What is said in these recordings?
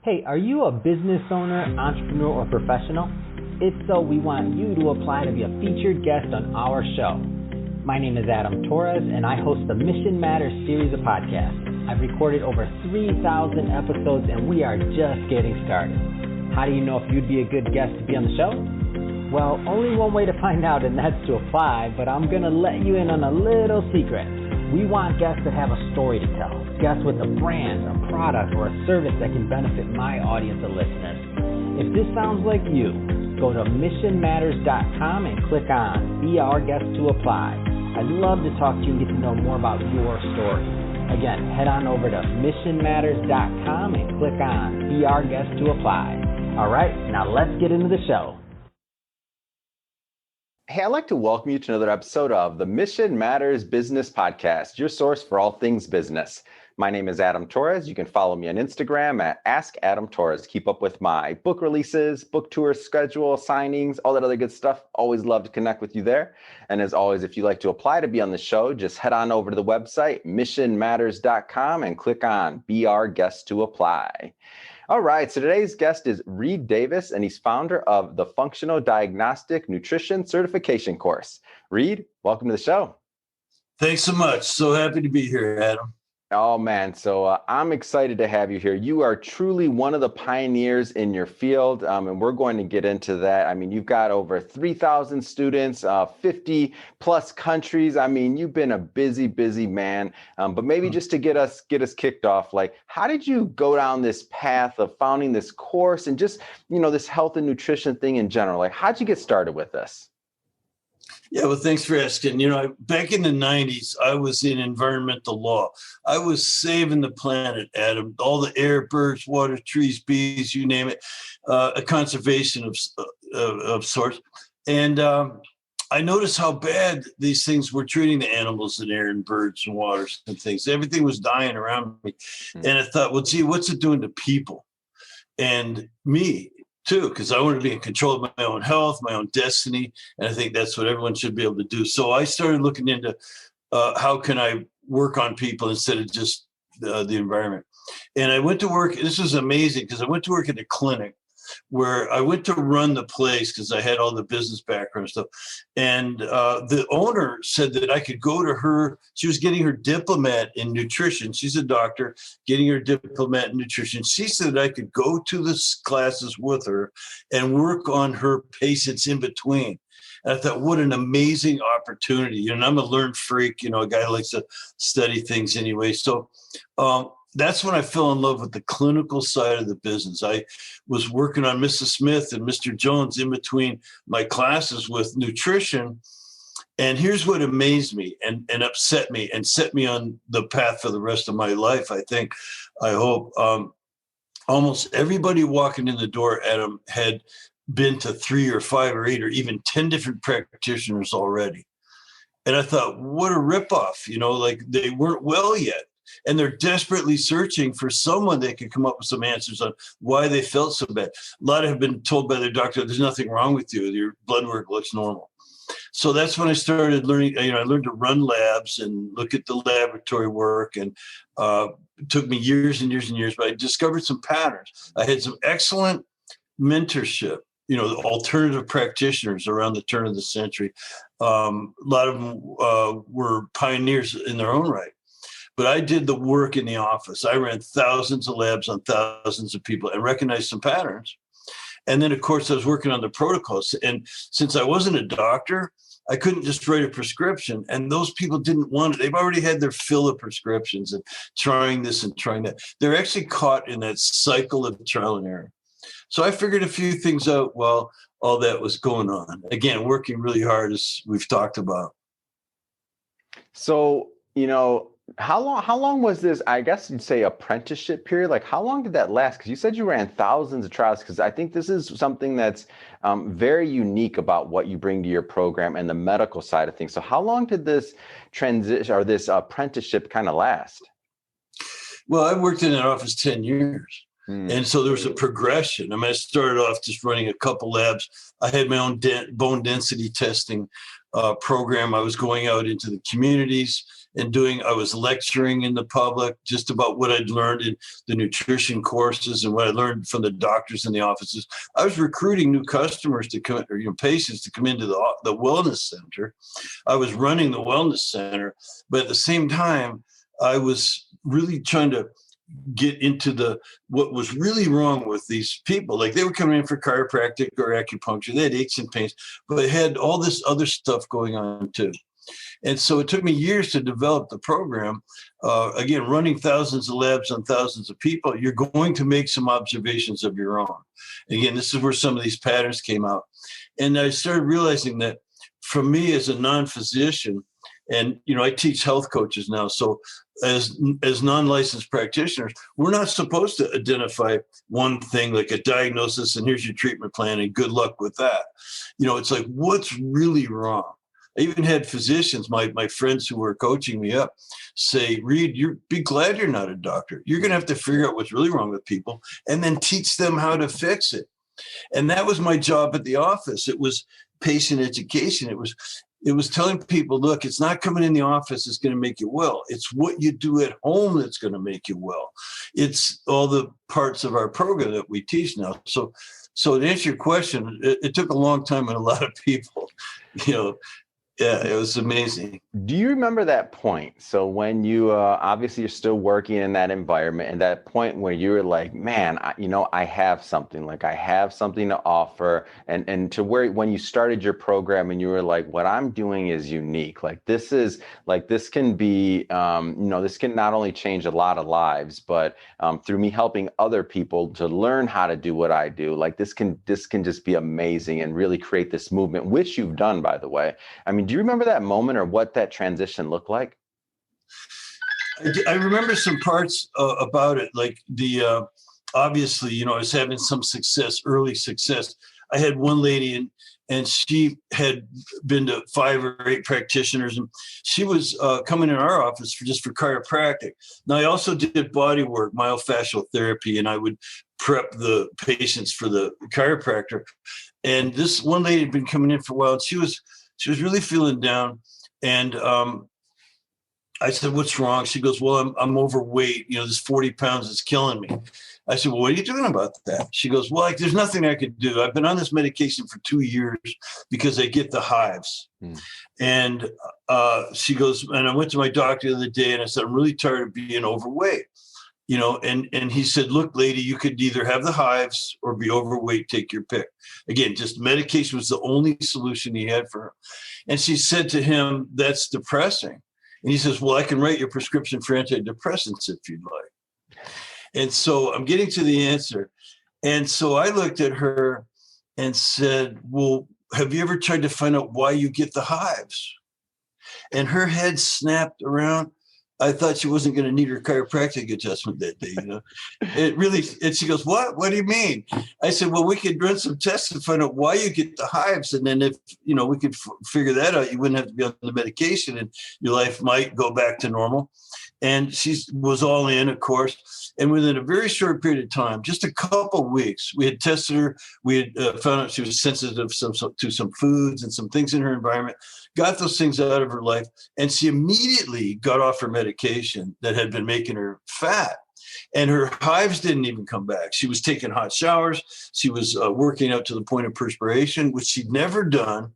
Hey, are you a business owner, entrepreneur, or professional? If so, we want you to apply to be a featured guest on our show. My name is Adam Torres, and I host the Mission Matters series of podcasts. I've recorded over 3,000 episodes, and we are just getting started. How do you know if you'd be a good guest to be on the show? Well, only one way to find out, and that's to apply, but I'm going to let you in on a little secret. We want guests that have a story to tell, guests with a brand, a product, or a service that can benefit my audience of listeners. If this sounds like you, go to missionmatters.com and click on Be Our Guest to apply. I'd love to talk to you and get to know more about your story. Again, head on over to missionmatters.com and click on Be Our Guest to apply. All right, now let's get into the show. Hey, I'd like to welcome you to another episode of the Mission Matters Business Podcast, your source for all things business. My name is Adam Torres. You can follow me on Instagram at AskAdamTorres. Keep up with my book releases, book tour schedule, signings, all that other good stuff. Always love to connect with you there. And as always, if you'd like to apply to be on the show, just head on over to the website, missionmatters.com, and click on Be Our Guest to apply. All right, so today's guest is Reed Davis, and he's founder of the Functional Diagnostic Nutrition Certification Course. Reed, welcome to the show. Thanks so much. So happy to be here, Adam. Oh, man. So I'm excited to have you here. You are truly one of the pioneers in your field, and we're going to get into that. I mean, you've got over 3,000 students, 50 plus countries. I mean, you've been a busy, busy man. But maybe just to get us kicked off, like, how did you go down this path of founding this course and just, this health and nutrition thing in general? Like, how'd you get started with this? Yeah, well, thanks for asking. Back in the 90s, I was in environmental law. I was saving the planet, Adam. All the air, birds, water, trees, bees, you name it, a conservation of sorts. And I noticed how bad these things were treating the animals and air and birds and waters and things. Everything was dying around me. And I thought, well, gee, what's it doing to people and me? Too, because I want to be in control of my own health, my own destiny, and I think that's what everyone should be able to do. So I started looking into how can I work on people instead of just the environment. And I went to work. This was amazing because I went to work at a clinic where I went to run the place because I had all the business background stuff. And the owner said that I could go to her. She was getting her diplomate in nutrition. She's a doctor getting her diplomate in nutrition. She said that I could go to the classes with her and work on her patients in between. And I thought, what an amazing opportunity. And I'm a learned freak, a guy who likes to study things anyway. So that's when I fell in love with the clinical side of the business. I was working on Mrs. Smith and Mr. Jones in between my classes with nutrition. And here's what amazed me and upset me and set me on the path for the rest of my life, I hope. Almost everybody walking in the door, Adam, had been to 3 or 5 or 8 or even 10 different practitioners already. And I thought, what a ripoff, like they weren't well yet. And they're desperately searching for someone that can come up with some answers on why they felt so bad. A lot have been told by their doctor, there's nothing wrong with you. Your blood work looks normal. So that's when I started learning. I learned to run labs and look at the laboratory work. And it took me years and years and years, but I discovered some patterns. I had some excellent mentorship, alternative practitioners around the turn of the century. A lot of them were pioneers in their own right. But I did the work in the office. I ran thousands of labs on thousands of people and recognized some patterns. And then, of course, I was working on the protocols. And since I wasn't a doctor, I couldn't just write a prescription. And those people didn't want it. They've already had their fill of prescriptions and trying this and trying that. They're actually caught in that cycle of trial and error. So I figured a few things out while all that was going on. Again, working really hard, as we've talked about. So, how long was this, I guess you'd say, apprenticeship period? Like, how long did that last? Because you said you ran thousands of trials, because I think this is something that's very unique about what you bring to your program and the medical side of things. So how long did this transition or this apprenticeship kind of last? Well, I worked in that office 10 years. And so there was a progression. I started off just running a couple labs. I had my own bone density testing program. I was going out into the communities and I was lecturing in the public just about what I'd learned in the nutrition courses and what I learned from the doctors in the offices. I was recruiting new customers to come, or patients to come into the wellness center. I was running the wellness center, but at the same time, I was really trying to get into what was really wrong with these people. Like, they were coming in for chiropractic or acupuncture. They had aches and pains, but they had all this other stuff going on too. And so it took me years to develop the program. Again, running thousands of labs on thousands of people, you're going to make some observations of your own. Again, this is where some of these patterns came out. And I started realizing that for me as a non-physician, and, I teach health coaches now. So as non-licensed practitioners, we're not supposed to identify one thing like a diagnosis and here's your treatment plan and good luck with that. It's like, what's really wrong? I even had physicians, my friends who were coaching me up, say, Reed, be glad you're not a doctor. You're going to have to figure out what's really wrong with people and then teach them how to fix it. And that was my job at the office. It was patient education. It was telling people, look, it's not coming in the office that's going to make you well. It's what you do at home that's going to make you well. It's all the parts of our program that we teach now. So to answer your question, it took a long time and a lot of people, yeah, it was amazing. Do you remember that point? So when you obviously you're still working in that environment, and that point where you were like, man, I have something, like I have something to offer, and to where when you started your program and you were like, what I'm doing is unique. This can be, this can not only change a lot of lives, but through me helping other people to learn how to do what I do, this can just be amazing and really create this movement, which you've done, by the way. I mean, do you remember that moment or what that transition looked like? I remember some parts about it, like obviously, I was having some early success. I had one lady and she had been to 5 or 8 practitioners, and she was coming in our office for chiropractic. Now, I also did body work, myofascial therapy, and I would prep the patients for the chiropractor. And this one lady had been coming in for a while, and she was really feeling down. And I said, what's wrong? She goes, well, I'm overweight. This 40 pounds is killing me. I said, well, what are you doing about that? She goes, well, there's nothing I could do. I've been on this medication for 2 years because I get the hives. And she goes, and I went to my doctor the other day and I said, I'm really tired of being overweight. And he said, look, lady, you could either have the hives or be overweight, take your pick. Again, just medication was the only solution he had for her. And she said to him, that's depressing. And he says, well, I can write your prescription for antidepressants if you'd like. And so I'm getting to the answer. And so I looked at her and said, well, have you ever tried to find out why you get the hives? And her head snapped around. I thought she wasn't going to need her chiropractic adjustment that day. It really, and she goes, what do you mean? I said, well, we could run some tests and find out why you get the hives. And then if, we could figure that out, you wouldn't have to be on the medication and your life might go back to normal. And she was all in, of course. And within a very short period of time, just a couple of weeks, we had tested her. We had found out she was sensitive to some foods and some things in her environment, got those things out of her life. And she immediately got off her medication that had been making her fat. And her hives didn't even come back. She was taking hot showers. She was working out to the point of perspiration, which she'd never done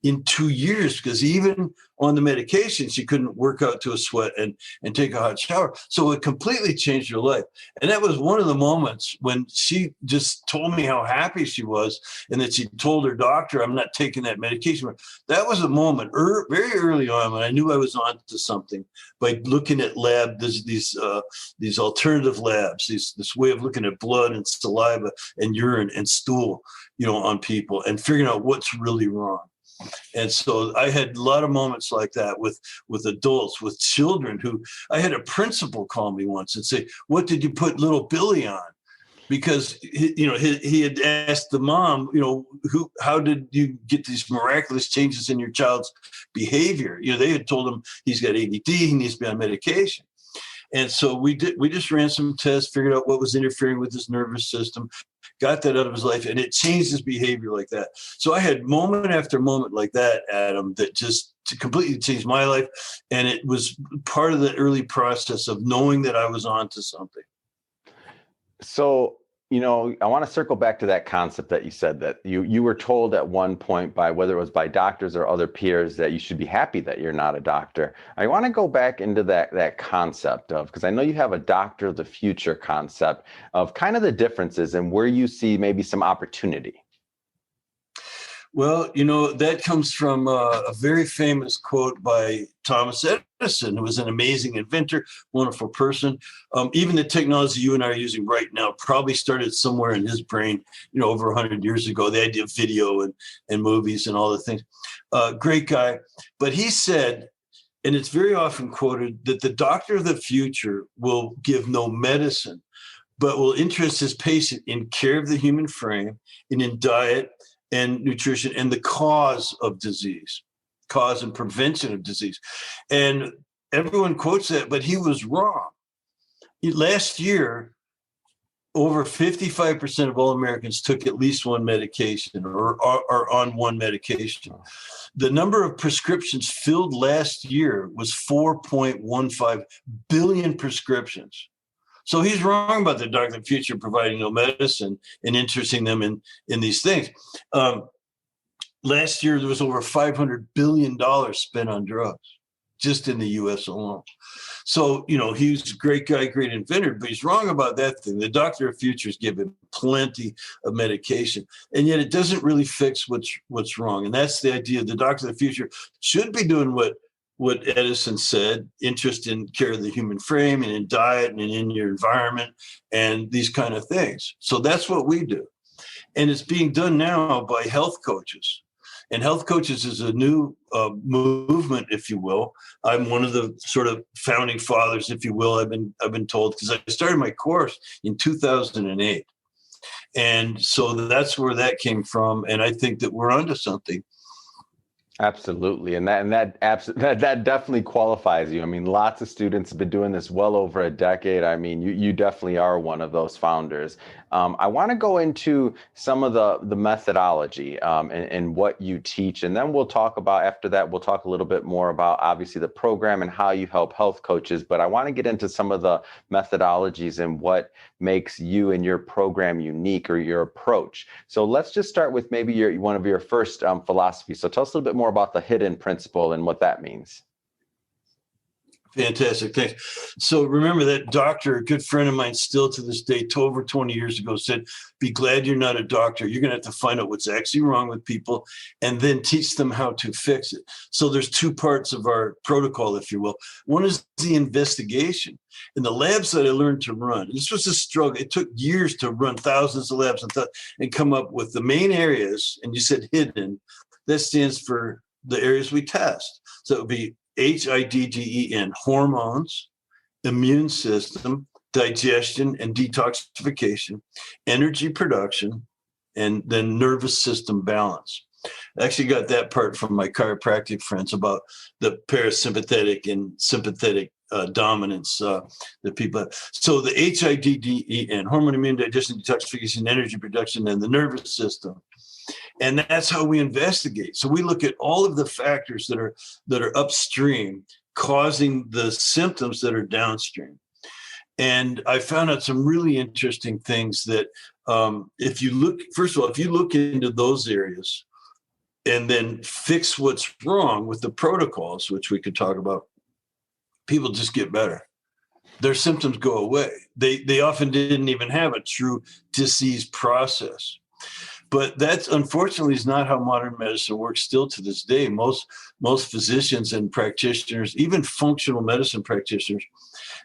in 2 years, because even on the medication, she couldn't work out to a sweat and take a hot shower. So it completely changed her life. And that was one of the moments when she just told me how happy she was and that she told her doctor, I'm not taking that medication. That was a moment very early on when I knew I was on to something by looking at these alternative labs, this way of looking at blood and saliva and urine and stool, on people and figuring out what's really wrong. And so I had a lot of moments like that with adults, with children who I had a principal call me once and say, what did you put little Billy on? Because, he had asked the mom, how did you get these miraculous changes in your child's behavior? They had told him he's got ADD, he needs to be on medication. And so we just ran some tests, figured out what was interfering with his nervous system, got that out of his life, and it changed his behavior like that. So I had moment after moment like that, Adam, that just completely changed my life. And it was part of the early process of knowing that I was onto something. So, I want to circle back to that concept that you said that you were told at one point by, whether it was by doctors or other peers, that you should be happy that you're not a doctor. I want to go back into that concept of, because I know you have a doctor of the future concept of kind of the differences and where you see maybe some opportunity. Well, that comes from a very famous quote by Thomas Edison, who was an amazing inventor, wonderful person. Even the technology you and I are using right now probably started somewhere in his brain, over 100 years ago, the idea of video and movies and all the things. Great guy. But he said, and it's very often quoted, that the doctor of the future will give no medicine, but will interest his patient in care of the human frame and in diet and nutrition and the cause of disease, cause and prevention of disease. And everyone quotes that, but he was wrong. Last year, over 55% of all Americans took at least one medication or are on one medication. The number of prescriptions filled last year was 4.15 billion prescriptions. So he's wrong about the doctor of the future providing no medicine and interesting them in these things. Last year, there was over $500 billion spent on drugs just in the U.S. alone. So, he's a great guy, great inventor, but he's wrong about that thing. The doctor of the future is given plenty of medication, and yet it doesn't really fix what's wrong. And that's the idea. The doctor of the future should be doing what Edison said, interest in care of the human frame and in diet and in your environment and these kind of things. So that's what we do. And it's being done now by health coaches. And health coaches is a new movement, if you will. I'm one of the sort of founding fathers, if you will, I've been told, because I started my course in 2008. And so that's where that came from. And I think that we're onto something. Absolutely. And that definitely qualifies you. I mean, lots of students have been doing this well over a decade. I mean, you definitely are one of those founders. I want to go into some of the methodology and what you teach. And then after that, we'll talk a little bit more about obviously the program and how you help health coaches. But I want to get into some of the methodologies and what makes you and your program unique, or your approach. So let's just start with maybe one of your first philosophies. So tell us a little bit more about the hidden principle and what that means. Fantastic. Thanks. So remember that doctor, a good friend of mine still to this day, over 20 years ago, said, be glad you're not a doctor. You're going to have to find out what's actually wrong with people and then teach them how to fix it. So there's two parts of our protocol, if you will. One is the investigation. In the labs that I learned to run, this was a struggle. It took years to run thousands of labs and come up with the main areas. And you said hidden. That stands for the areas we test. So it would be HIDGEN, hormones, immune system, digestion and detoxification, energy production, and then nervous system balance. I actually got that part from my chiropractic friends about the parasympathetic and sympathetic dominance that people have. So the HIDGEN, hormone, immune, digestion, detoxification, energy production, and the nervous system. And that's how we investigate. So we look at all of the factors that are upstream causing the symptoms that are downstream. And I found out some really interesting things that if you look into those areas and then fix what's wrong with the protocols, which we could talk about, people just get better. Their symptoms go away. They often didn't even have a true disease process. But that, unfortunately, is not how modern medicine works still to this day. Most physicians and practitioners, even functional medicine practitioners,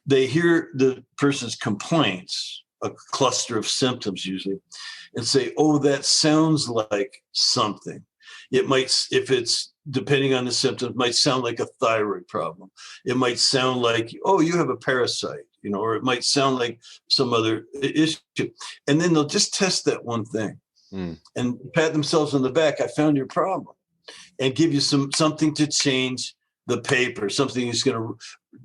they hear the person's complaints, a cluster of symptoms usually, and say, oh, that sounds like something. It might, if it's depending on the symptoms, might sound like a thyroid problem. It might sound like, oh, you have a parasite, or it might sound like some other issue. And then they'll just test that one thing. And pat themselves on the back. I found your problem, and give you something to change the paper, something that's going to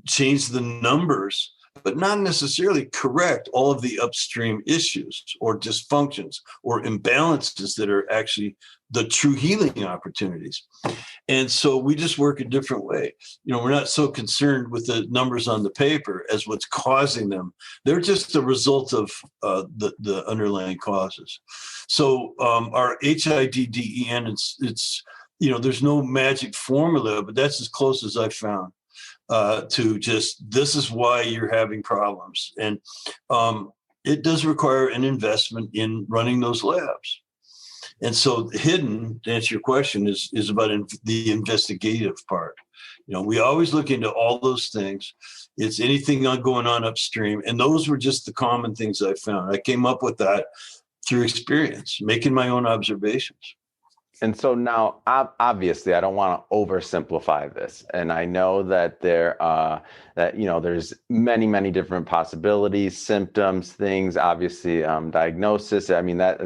change the numbers, but not necessarily correct all of the upstream issues or dysfunctions or imbalances that are actually the true healing opportunities. And so we just work a different way. We're not so concerned with the numbers on the paper as what's causing them. They're just a result of the underlying causes. So our HIDDEN, it's there's no magic formula, but that's as close as I found to just, this is why you're having problems. And it does require an investment in running those labs. And so hidden, to answer your question, is about the investigative part. We always look into all those things. It's anything going on upstream. And those were just the common things I found. I came up with that through experience, making my own observations. And so now, obviously, I don't want to oversimplify this, and I know that there's many, many different possibilities, symptoms, things. Obviously, diagnosis. I mean, that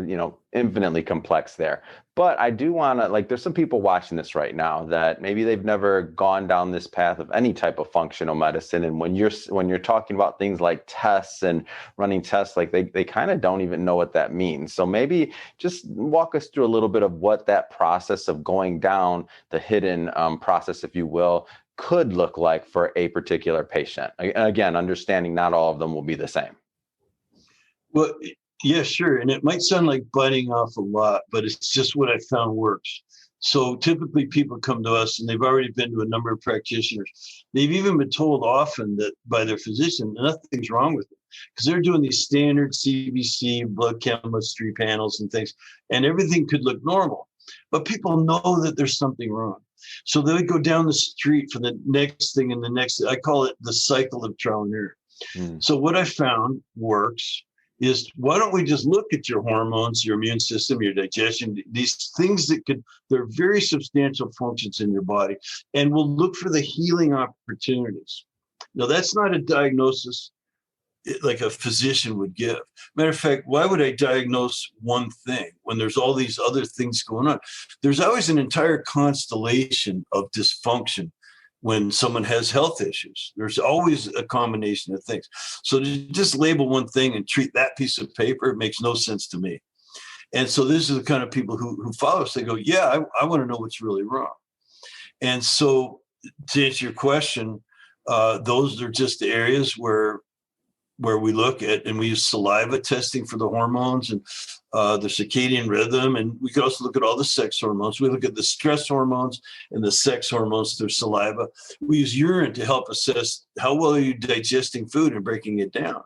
infinitely complex there. But I do want to, there's some people watching this right now that maybe they've never gone down this path of any type of functional medicine. And when you're talking about things like tests and running tests, they kind of don't even know what that means. So maybe just walk us through a little bit of what that process of going down the hidden process, if you will, could look like for a particular patient. Again, understanding not all of them will be the same. Well, yeah, sure. And it might sound like biting off a lot, but it's just what I found works. So typically people come to us and they've already been to a number of practitioners. They've even been told often that by their physician, nothing's wrong with them, because they're doing these standard CBC, blood chemistry panels and things, and everything could look normal. But people know that there's something wrong. So they go down the street for the next thing and the next. I call it the cycle of trial and error. So what I found works is, why don't we just look at your hormones, your immune system, your digestion, these things they're very substantial functions in your body, and we'll look for the healing opportunities. Now, that's not a diagnosis like a physician would give. Matter of fact, why would I diagnose one thing when there's all these other things going on? There's always an entire constellation of dysfunction when someone has health issues. There's always a combination of things. So to just label one thing and treat that piece of paper, it makes no sense to me. And so this is the kind of people who follow us. They go, yeah, I want to know what's really wrong. And so to answer your question, those are just the areas where we look at, and we use saliva testing for the hormones and the circadian rhythm. And we could also look at all the sex hormones. We look at the stress hormones and the sex hormones through saliva. We use urine to help assess how well are you digesting food and breaking it down.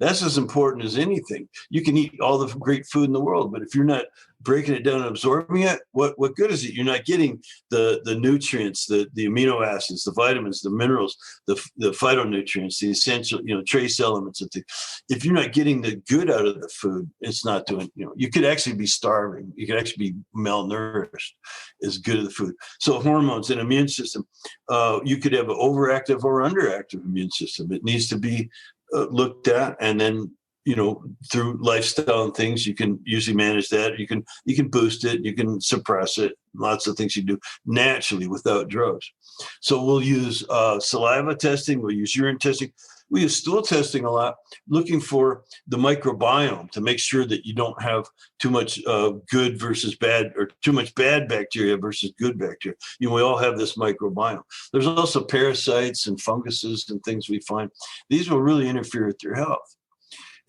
That's as important as anything. You can eat all the great food in the world, but if you're not breaking it down and absorbing it, what good is it? You're not getting the nutrients, the amino acids, the vitamins, the minerals, the phytonutrients, the essential, trace elements of things. If you're not getting the good out of the food, it's not doing, you could actually be starving. You could actually be malnourished as good as the food. So hormones and immune system, you could have an overactive or underactive immune system. It needs to be looked at, and then through lifestyle and things, you can usually manage that. You can boost it, you can suppress it. Lots of things you do naturally without drugs. So we'll use saliva testing, we'll use urine testing, we use stool testing a lot, looking for the microbiome to make sure that you don't have too much good versus bad, or too much bad bacteria versus good bacteria. We all have this microbiome. There's also parasites and funguses and things we find. These will really interfere with your health.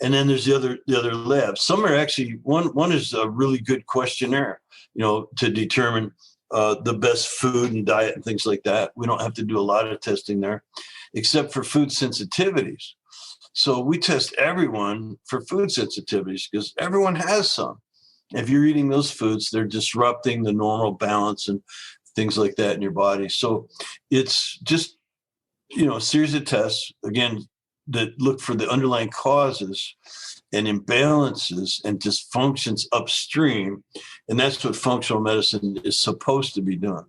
And then there's the other labs. Some are actually, one is a really good questionnaire, to determine the best food and diet and things like that. We don't have to do a lot of testing there, except for food sensitivities. So we test everyone for food sensitivities because everyone has some. If you're eating those foods, they're disrupting the normal balance and things like that in your body. So it's just, a series of tests, again, that look for the underlying causes and imbalances and dysfunctions upstream. And that's what functional medicine is supposed to be doing.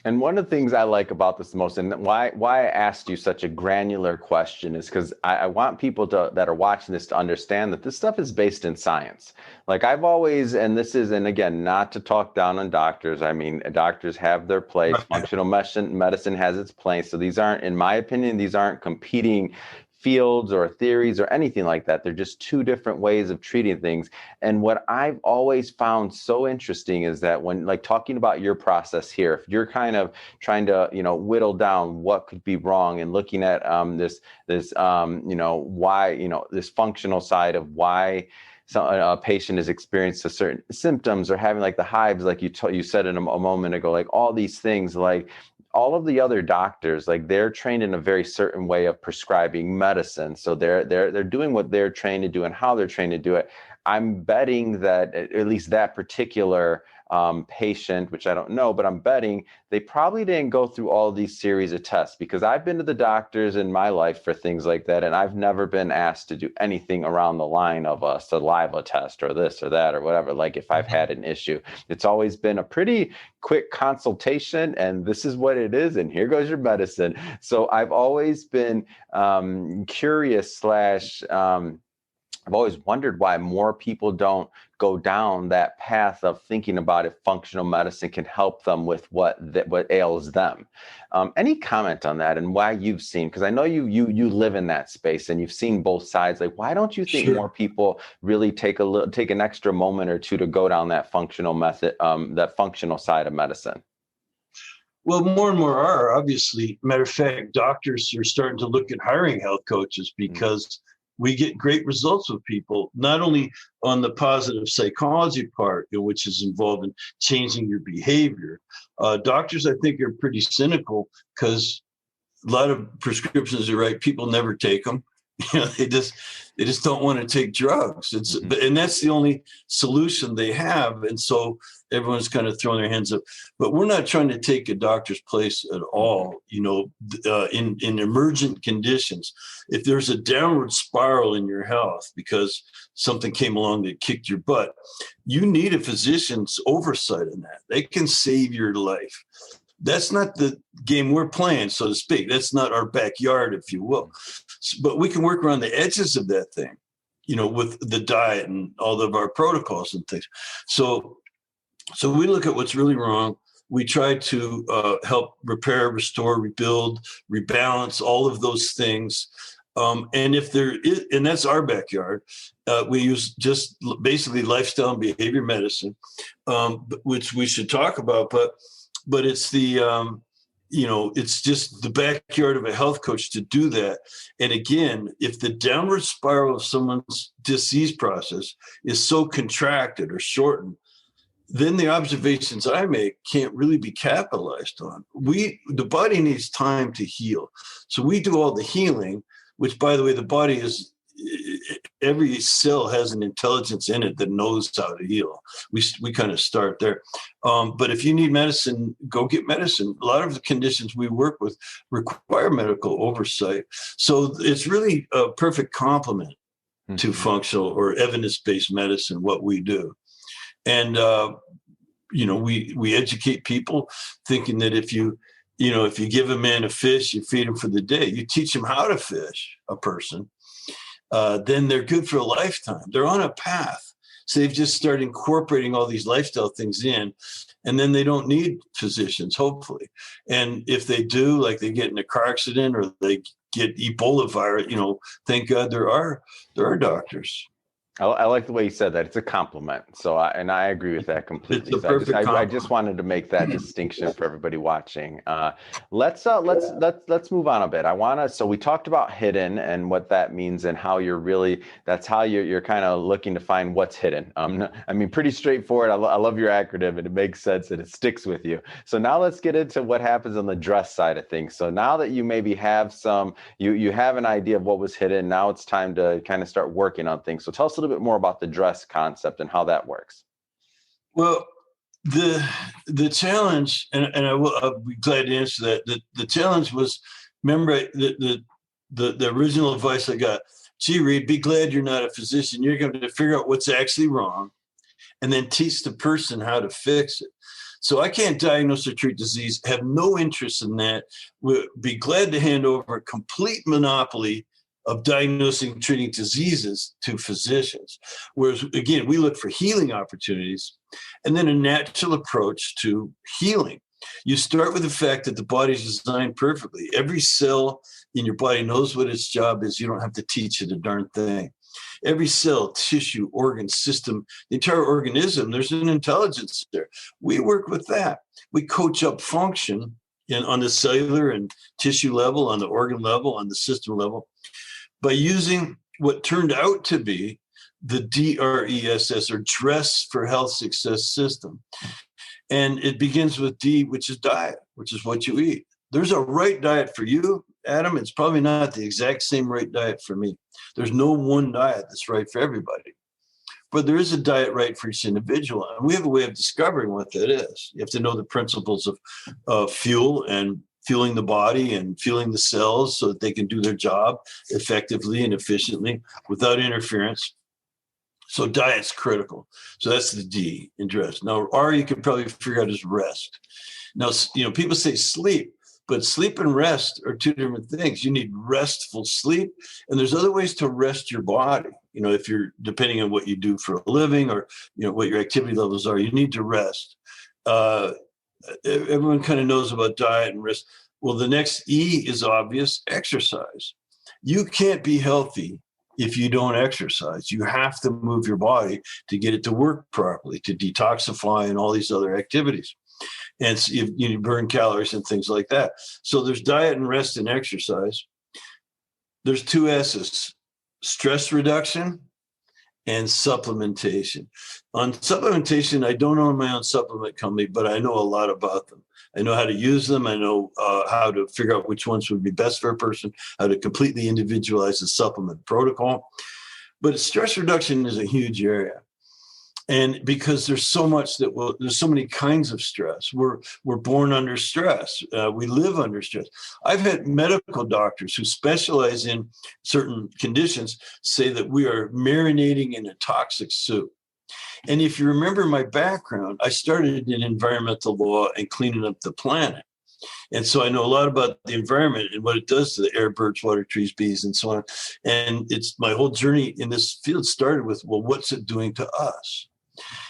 And one of the things I like about this the most, and why I asked you such a granular question, is because I want people that are watching this to understand that this stuff is based in science. Like I've always, and this is, and again, not to talk down on doctors. I mean, doctors have their place. Right. Functional medicine has its place. So these aren't, in my opinion, these aren't competing fields or theories or anything like that. They're just two different ways of treating things. And what I've always found so interesting is that when like talking about your process here, if you're kind of trying to, whittle down what could be wrong and looking at this why, this functional side of why a patient has experienced a certain symptoms or having like the hives, like you said in a moment ago, like all these things, like all of the other doctors, like they're trained in a very certain way of prescribing medicine. So they're doing what they're trained to do and how they're trained to do it. I'm betting that at least that particular patient, which I don't know, but I'm betting they probably didn't go through all these series of tests, because I've been to the doctors in my life for things like that, and I've never been asked to do anything around the line of a saliva test or this or that or whatever. Like if I've had an issue, it's always been a pretty quick consultation, and this is what it is, and here goes your medicine. So I've always been curious slash I've always wondered why more people don't go down that path of thinking about if functional medicine can help them with what ails them. Any comment on that and why you've seen? Because I know you live in that space and you've seen both sides. Like, why don't you think Sure. more people really take an extra moment or two to go down that functional method, that functional side of medicine? Well, more and more are, obviously. Matter of fact, doctors are starting to look at hiring health coaches because we get great results with people, not only on the positive psychology part, which is involved in changing your behavior. Doctors, I think, are pretty cynical because a lot of prescriptions are right. People never take them. They just don't want to take drugs. And that's the only solution they have. And so everyone's kind of throwing their hands up. But we're not trying to take a doctor's place at all. In emergent conditions, if there's a downward spiral in your health because something came along that kicked your butt, you need a physician's oversight in that. They can save your life. That's not the game we're playing, so to speak. That's not our backyard, if you will. But we can work around the edges of that thing, with the diet and all of our protocols and things. So we look at what's really wrong. We try to help repair, restore, rebuild, rebalance, all of those things. And if there is, and that's our backyard, we use just basically lifestyle and behavior medicine, which we should talk about, but it's it's just the backyard of a health coach to do that. And again, if the downward spiral of someone's disease process is so contracted or shortened, then the observations I make can't really be capitalized on. The body needs time to heal. So we do all the healing, which, by the way, the body is, every cell has an intelligence in it that knows how to heal. We kind of start there. But if you need medicine, go get medicine. A lot of the conditions we work with require medical oversight. So it's really a perfect complement to functional or evidence-based medicine, what we do. And, we educate people thinking that if you give a man a fish, you feed him for the day. You teach him how to fish a person. Then they're good for a lifetime. They're on a path. So they've just started incorporating all these lifestyle things in, and then they don't need physicians, hopefully. And if they do, like they get in a car accident or they get Ebola virus, thank God there are doctors. I like the way you said that. It's a compliment. So, I agree with that completely. It's a perfect compliment. I just wanted to make that distinction for everybody watching. Let's move on a bit. So we talked about hidden and what that means and how that's how you're kind of looking to find what's hidden. Pretty straightforward. I love your acronym and it makes sense and it sticks with you. So now let's get into what happens on the dress side of things. So now that you maybe have you have an idea of what was hidden, now it's time to kind of start working on things. So tell us a little bit more about the dress concept and how that works. Well, the challenge, and I'll be glad to answer that. The challenge was, remember the original advice I got. Gee, Reed, be glad you're not a physician. You're going to figure out what's actually wrong, and then teach the person how to fix it. So I can't diagnose or treat disease, have no interest in that. We'll be glad to hand over a complete monopoly of diagnosing and treating diseases to physicians. Whereas, again, we look for healing opportunities and then a natural approach to healing. You start with the fact that the body is designed perfectly. Every cell in your body knows what its job is. You don't have to teach it a darn thing. Every cell, tissue, organ, system, the entire organism, there's an intelligence there. We work with that. We coach up function on the cellular and tissue level, on the organ level, on the system level, by using what turned out to be the DRESS, or Dress for Health Success system. And it begins with D, which is diet, which is what you eat. There's a right diet for you, Adam. It's probably not the exact same right diet for me. There's no one diet that's right for everybody. But there is a diet right for each individual. And we have a way of discovering what that is. You have to know the principles of fuel and fueling the body and fueling the cells so that they can do their job effectively and efficiently without interference. So diet's critical. So that's the D in dress. Now, R, you can probably figure out is rest. Now, people say sleep, but sleep and rest are two different things. You need restful sleep, and there's other ways to rest your body. If you're, depending on what you do for a living or, what your activity levels are, you need to rest. Everyone kind of knows about diet and rest. Well, the next E is obvious, exercise. You can't be healthy if you don't exercise. You have to move your body to get it to work properly, to detoxify and all these other activities. And so you burn calories and things like that. So there's diet and rest and exercise. There's two S's, stress reduction and supplementation. On supplementation, I don't own my own supplement company, but I know a lot about them. I know how to use them. I know how to figure out which ones would be best for a person, how to completely individualize the supplement protocol. But stress reduction is a huge area. And because there's so much there's so many kinds of stress. We're born under stress. We live under stress. I've had medical doctors who specialize in certain conditions say that we are marinating in a toxic soup. And if you remember my background, I started in environmental law and cleaning up the planet. And so I know a lot about the environment and what it does to the air, birds, water, trees, bees, and so on. And it's my whole journey in this field started with, well, what's it doing to us?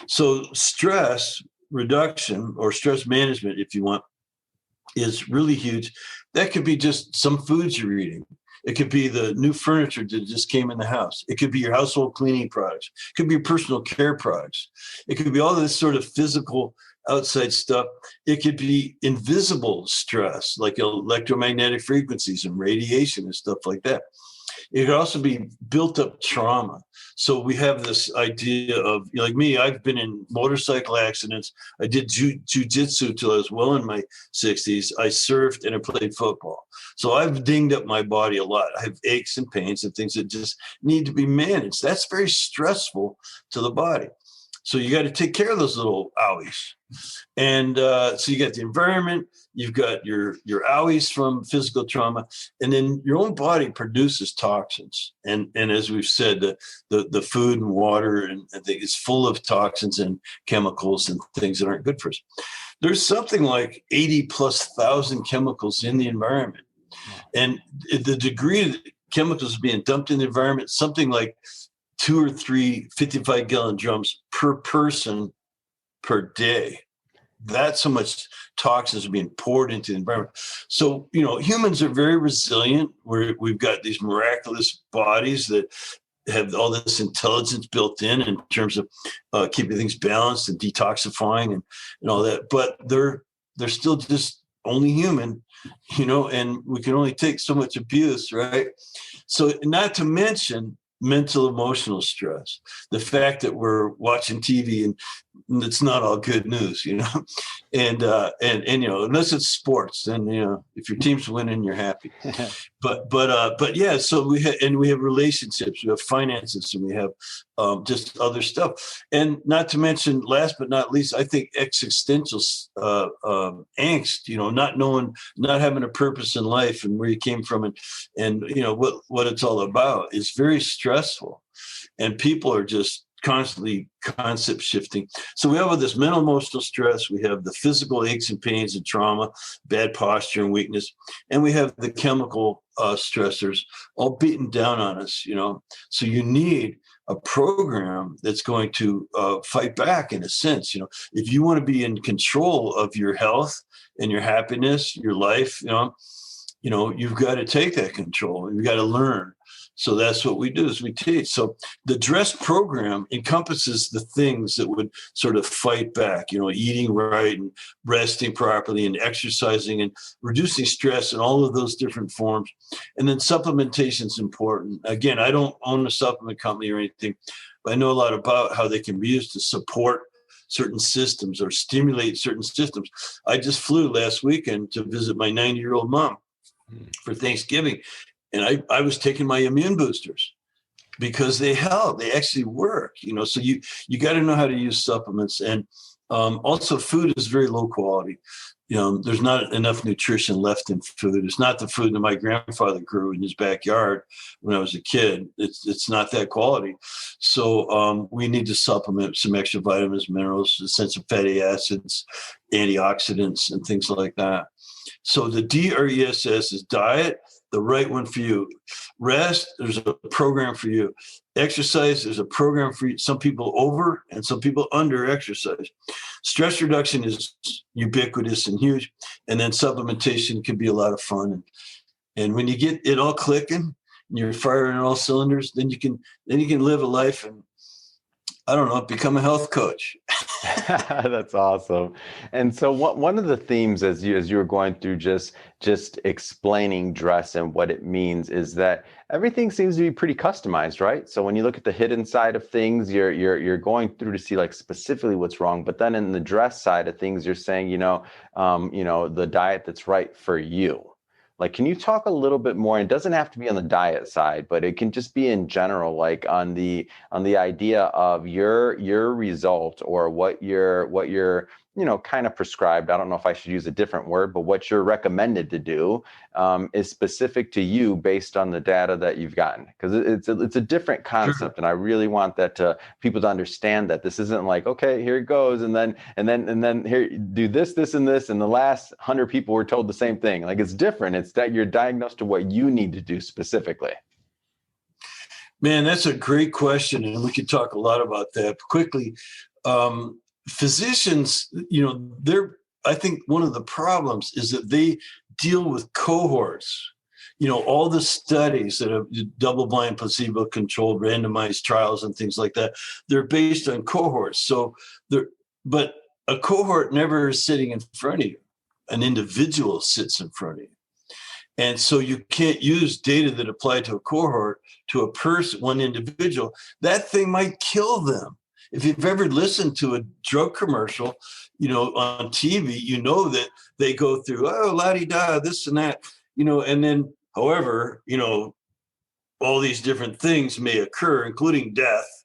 So stress reduction or stress management, if you want, is really huge. That could be just some foods you're eating. It could be the new furniture that just came in the house. It could be your household cleaning products. It could be your personal care products. It could be all this sort of physical outside stuff. It could be invisible stress, like electromagnetic frequencies and radiation and stuff like that. It could also be built up trauma. So we have this idea of, like me, I've been in motorcycle accidents. I did jujitsu till I was well in my 60s. I surfed and I played football. So I've dinged up my body a lot. I have aches and pains and things that just need to be managed. That's very stressful to the body. So you got to take care of those little owies. And so you got the environment, you've got your owies from physical trauma, and then your own body produces toxins. And as we've said, the food and water and things is full of toxins and chemicals and things that aren't good for us. There's something like 80,000+ chemicals in the environment. And the degree of chemicals being dumped in the environment, something like 2 or 3 55-gallon drums per person per day. That's how much toxins are being poured into the environment. So, humans are very resilient. We've got these miraculous bodies that have all this intelligence built in terms of keeping things balanced and detoxifying and all that. But they're still just only human, and we can only take so much abuse, right? So not to mention mental, emotional stress, the fact that we're watching TV and it's not all good news, and unless it's sports, then, if your team's winning, you're happy. But yeah, so we have relationships, we have finances, and we have just other stuff. And not to mention, last but not least, I think existential angst, not knowing, not having a purpose in life and where you came from and what it's all about is very stressful. And people are just constantly concept shifting. So we have all this mental emotional stress. We have the physical aches and pains and trauma, bad posture and weakness. And we have the chemical stressors all beating down on us, So you need a program that's going to fight back in a sense. If you want to be in control of your health and your happiness, your life, you've got to take that control. You've got to learn. So that's what we do is we teach. So the DRESS program encompasses the things that would sort of fight back, eating right and resting properly and exercising and reducing stress in all of those different forms. And then supplementation is important. Again, I don't own a supplement company or anything, but I know a lot about how they can be used to support certain systems or stimulate certain systems. I just flew last weekend to visit my 90-year-old mom for Thanksgiving. And I was taking my immune boosters because they help. They actually work, So you got to know how to use supplements. And also food is very low quality. There's not enough nutrition left in food. It's not the food that my grandfather grew in his backyard when I was a kid. It's not that quality. So we need to supplement some extra vitamins, minerals, essential fatty acids, antioxidants, and things like that. So the DRESS is diet, the right one for you. Rest, there's a program for you. Exercise, there's a program for you. Some people over and some people under exercise. Stress reduction is ubiquitous and huge. And then supplementation can be a lot of fun. And when you get it all clicking and you're firing on all cylinders, then you can live a life and, I don't know, become a health coach. That's awesome. And so one of the themes as you were going through just explaining DRESS and what it means is that everything seems to be pretty customized, right? So when you look at the hidden side of things, you're going through to see like specifically what's wrong. But then in the DRESS side of things, you're saying, the diet that's right for you. Like, can you talk a little bit more? It doesn't have to be on the diet side, but it can just be in general, like on the idea of your result or what you're kind of prescribed. I don't know if I should use a different word, but what you're recommended to do is specific to you based on the data that you've gotten, because it's a different concept. Sure. And I really want that people to understand that this isn't like, okay, here it goes, and then here, do this, and this, and the last 100 people were told the same thing. Like, it's different. It's that you're diagnosed to what you need to do specifically. Man, that's a great question, and we could talk a lot about that quickly. Physicians, I think one of the problems is that they deal with cohorts. All the studies that have double-blind, placebo-controlled, randomized trials and things like that, they're based on cohorts. But a cohort never is sitting in front of you. An individual sits in front of you. And so you can't use data that apply to a cohort to a person, one individual. That thing might kill them. If you've ever listened to a drug commercial, on TV, that they go through, la-di-da, this and that, and then, however, all these different things may occur, including death.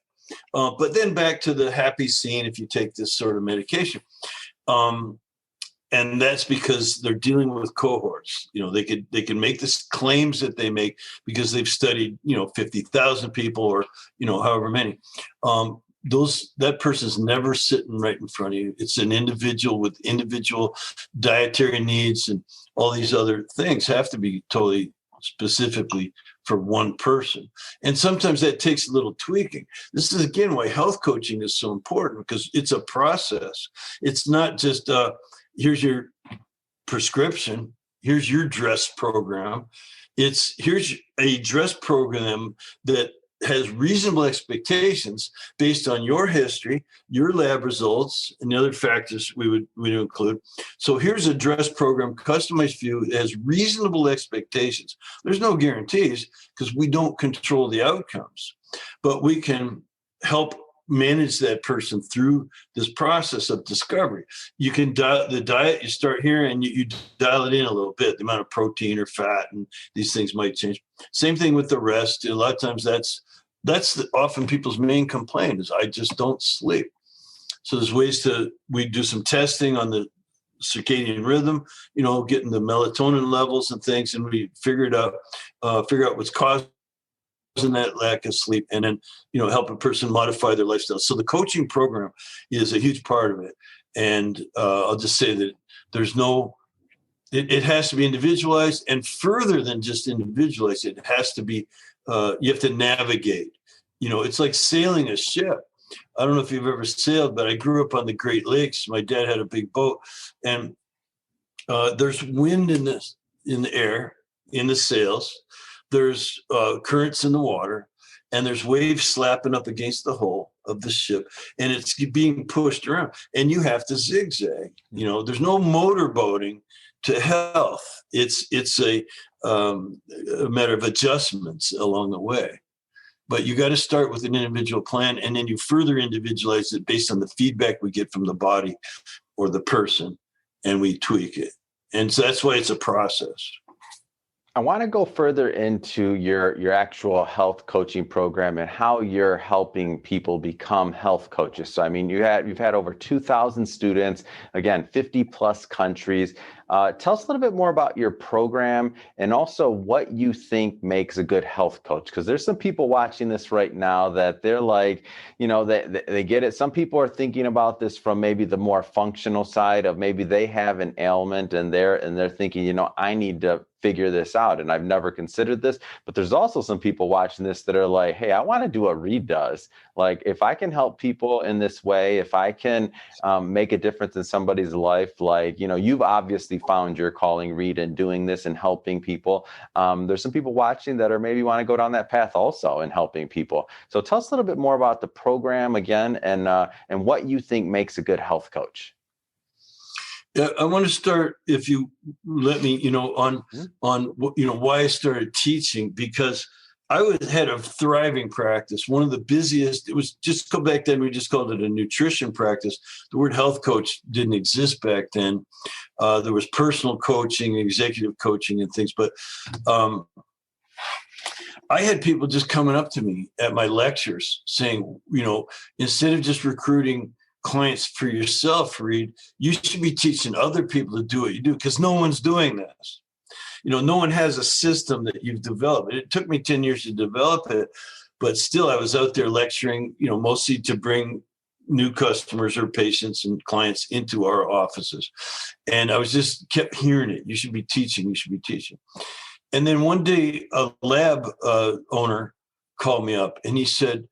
But then back to the happy scene if you take this sort of medication. And that's because they're dealing with cohorts. They can make the claims that they make because they've studied, 50,000 people or, however many. That person's never sitting right in front of you. It's an individual with individual dietary needs, and all these other things have to be totally specifically for one person. And sometimes that takes a little tweaking. This is, again, why health coaching is so important, because it's a process. It's not just, here's your prescription, here's your DRESS program. Here's a DRESS program that has reasonable expectations based on your history, your lab results, and the other factors we would include. So here's a DRESS program customized for you. It has reasonable expectations. There's no guarantees because we don't control the outcomes, but we can help manage that person through this process of discovery. You can the diet, you start here and you dial it in a little bit, the amount of protein or fat, and these things might change. Same thing with the rest. A lot of times that's often people's main complaint is, I just don't sleep. So there's ways we do some testing on the circadian rhythm, getting the melatonin levels and things, and we figure out what's causing causing that lack of sleep, and then, help a person modify their lifestyle. So the coaching program is a huge part of it. And I'll just say that it has to be individualized, and further than just individualized, it has to be, you have to navigate. It's like sailing a ship. I don't know if you've ever sailed, but I grew up on the Great Lakes. My dad had a big boat, and there's wind in the air, in the sails. There's currents in the water, and there's waves slapping up against the hull of the ship, and it's being pushed around, and you have to zigzag. There's no motorboating to health. It's a matter of adjustments along the way. But you got to start with an individual plan, and then you further individualize it based on the feedback we get from the body or the person, and we tweak it. And so that's why it's a process. I want to go further into your actual health coaching program and how you're helping people become health coaches. So, I mean, you've had over 2,000 students, again, 50 plus countries. Tell us a little bit more about your program and also what you think makes a good health coach. Because there's some people watching this right now that they're like, they get it. Some people are thinking about this from maybe the more functional side of maybe they have an ailment and they're thinking, I need to figure this out, and I've never considered this. But there's also some people watching this that are like, hey, I want to do what Reed does. Like, if I can help people in this way, if I can make a difference in somebody's life, like, you've obviously found your calling, Reed, in doing this and helping people. There's some people watching that are maybe want to go down that path also in helping people. So tell us a little bit more about the program again, and what you think makes a good health coach. Yeah, I want to start, if you let me, on why I started teaching, because I had a thriving practice. One of the busiest. It was just back then. We just called it a nutrition practice. The word health coach didn't exist back then. There was personal coaching, executive coaching, and things. But I had people just coming up to me at my lectures saying, instead of just recruiting clients for yourself, Reed, you should be teaching other people to do what you do, because no one's doing this. No one has a system that you've developed. It took me 10 years to develop it, but still I was out there lecturing, mostly to bring new customers or patients and clients into our offices. And I was just kept hearing it. You should be teaching. You should be teaching. And then one day a lab owner called me up and he said,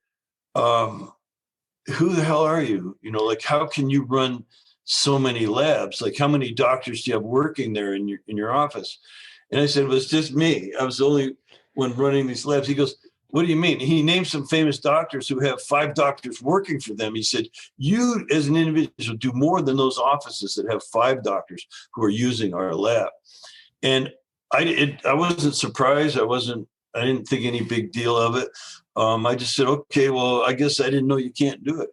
who the hell are you? How can you run so many labs? Like, how many doctors do you have working there in your office? And I said, well, it's just me. I was the only one running these labs. He goes, what do you mean? He named some famous doctors who have 5 doctors working for them. He said, you as an individual do more than those offices that have 5 doctors who are using our lab. And I wasn't surprised. I didn't think any big deal of it. I just said, okay, well, I guess I didn't know you can't do it.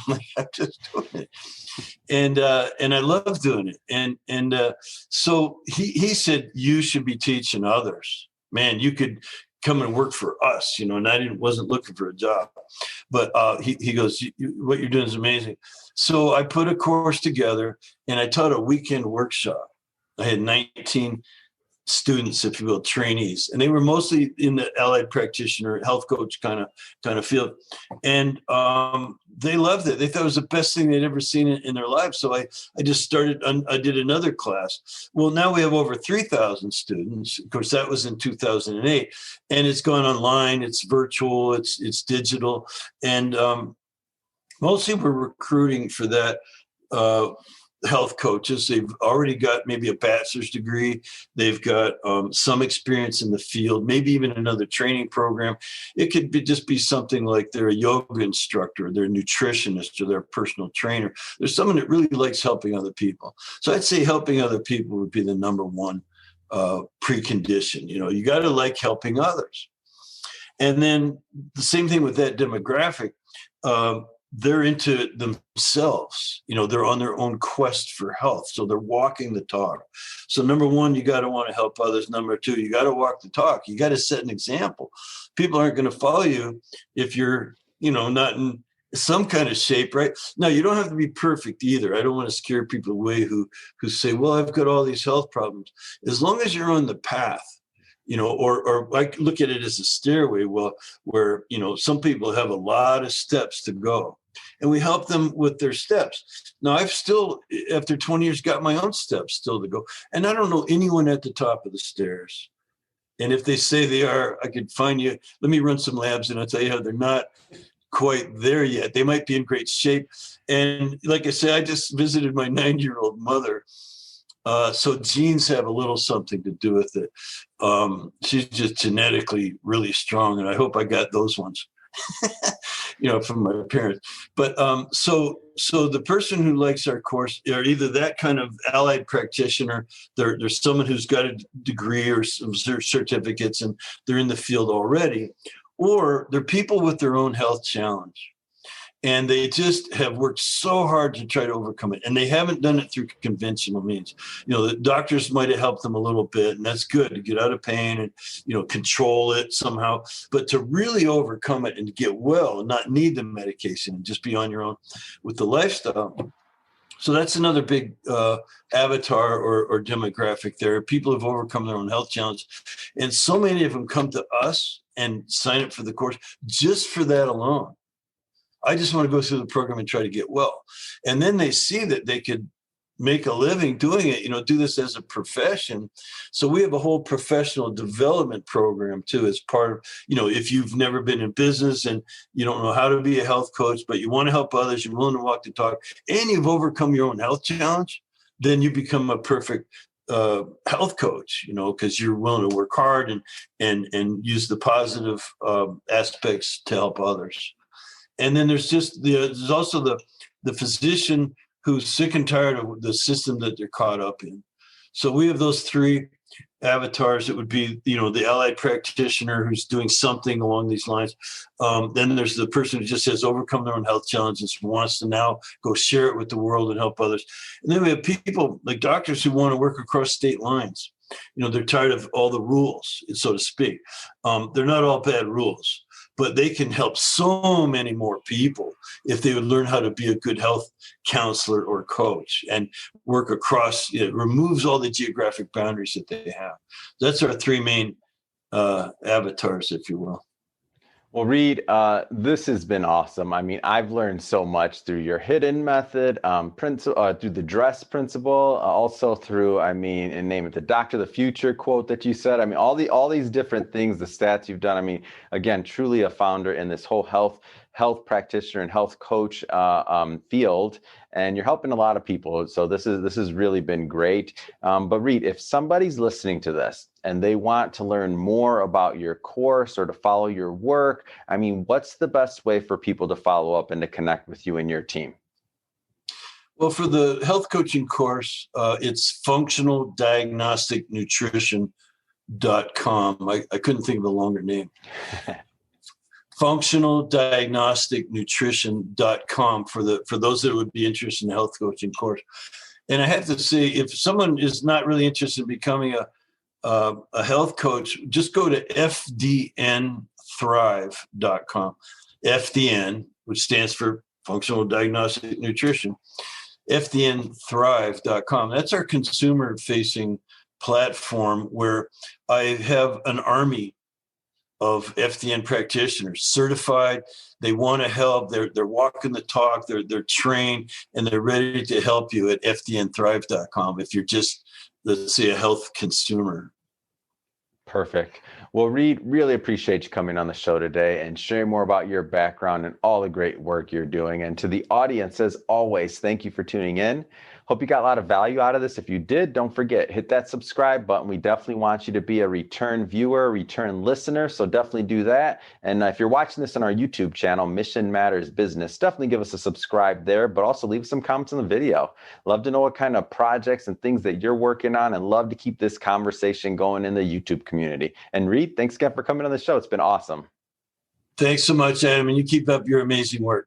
I'm just doing it. And I love doing it. And so he said, you should be teaching others. Man, you could come and work for us, and I wasn't looking for a job. But he goes, what you're doing is amazing. So I put a course together and I taught a weekend workshop. I had 19 students, if you will, trainees, and they were mostly in the allied practitioner, health coach kind of field. And they loved it. They thought it was the best thing they'd ever seen in their lives. So I just started, I did another class. Well, now we have over 3,000 students. Of course, that was in 2008, and it's gone online, it's virtual, it's digital. And mostly we're recruiting for that health coaches. They've already got maybe a bachelor's degree. They've got some experience in the field, maybe even another training program. It could just be something like they're a yoga instructor, they're a nutritionist, or they're a personal trainer. There's someone that really likes helping other people. So I'd say helping other people would be the number one precondition. You got to like helping others. And then the same thing with that demographic. They're into it themselves. They're on their own quest for health. So they're walking the talk. So number one, you got to want to help others. Number two, you got to walk the talk. You got to set an example. People aren't going to follow you if you're, not in some kind of shape, right? Now, you don't have to be perfect either. I don't want to scare people away who say, well, I've got all these health problems. As long as you're on the path or I look at it as a stairway, where, some people have a lot of steps to go, and we help them with their steps. Now, I've still, after 20 years, got my own steps still to go. And I don't know anyone at the top of the stairs. And if they say they are, I could find you. Let me run some labs and I'll tell you how they're not quite there yet. They might be in great shape. And like I said, I just visited my 90-year-old mother. So genes have a little something to do with it. She's just genetically really strong. And I hope I got those ones. From my parents. But so the person who likes our course are either that kind of allied practitioner, there's someone who's got a degree or some certificates and they're in the field already, or they're people with their own health challenge. And they just have worked so hard to try to overcome it. And they haven't done it through conventional means. The doctors might have helped them a little bit, and that's good to get out of pain and, control it somehow. But to really overcome it and to get well and not need the medication and just be on your own with the lifestyle. So that's another big avatar or demographic there. People who've overcome their own health challenge. And so many of them come to us and sign up for the course just for that alone. I just want to go through the program and try to get well. And then they see that they could make a living doing it, do this as a profession. So we have a whole professional development program too, as part of, if you've never been in business and you don't know how to be a health coach, but you want to help others, you're willing to walk the talk, and you've overcome your own health challenge, then you become a perfect health coach, because you're willing to work hard and use the positive aspects to help others. And then there's also the physician who's sick and tired of the system that they're caught up in. So we have those three avatars. It would be, the allied practitioner who's doing something along these lines. Then there's the person who just has overcome their own health challenges, wants to now go share it with the world and help others. And then we have people like doctors who want to work across state lines. They're tired of all the rules, so to speak. They're not all bad rules, but they can help so many more people if they would learn how to be a good health counselor or coach and work across. It removes all the geographic boundaries that they have. That's our three main avatars, if you will. Well, Reed, this has been awesome. I mean, I've learned so much through your hidden method, through the dress principle, also through, and name it, the Doctor of the Future quote that you said. All these different things, the stats you've done. Again, truly a founder in this whole health practitioner and health coach field, and you're helping a lot of people. So this has really been great. But Reed, if somebody's listening to this and they want to learn more about your course or to follow your work, what's the best way for people to follow up and to connect with you and your team? Well, for the health coaching course, it's functionaldiagnosticnutrition.com. I couldn't think of a longer name. functionaldiagnosticnutrition.com for those that would be interested in the health coaching course. And I have to say, if someone is not really interested in becoming a health coach, just go to fdnthrive.com. FDN, which stands for Functional Diagnostic Nutrition, fdnthrive.com. That's our consumer-facing platform where I have an army of FDN practitioners, certified. They want to help. They're walking the talk. They're trained, and they're ready to help you at fdnthrive.com if you're just, let's say, a health consumer. Perfect. Well, Reed, really appreciate you coming on the show today and sharing more about your background and all the great work you're doing. And to the audience, as always, thank you for tuning in. Hope you got a lot of value out of this. If you did, don't forget, hit that subscribe button. We definitely want you to be a return viewer, return listener. So definitely do that. And if you're watching this on our YouTube channel, Mission Matters Business, definitely give us a subscribe there, but also leave some comments on the video. Love to know what kind of projects and things that you're working on, and love to keep this conversation going in the YouTube community. And Reed, thanks again for coming on the show. It's been awesome. Thanks so much, Adam, and you keep up your amazing work.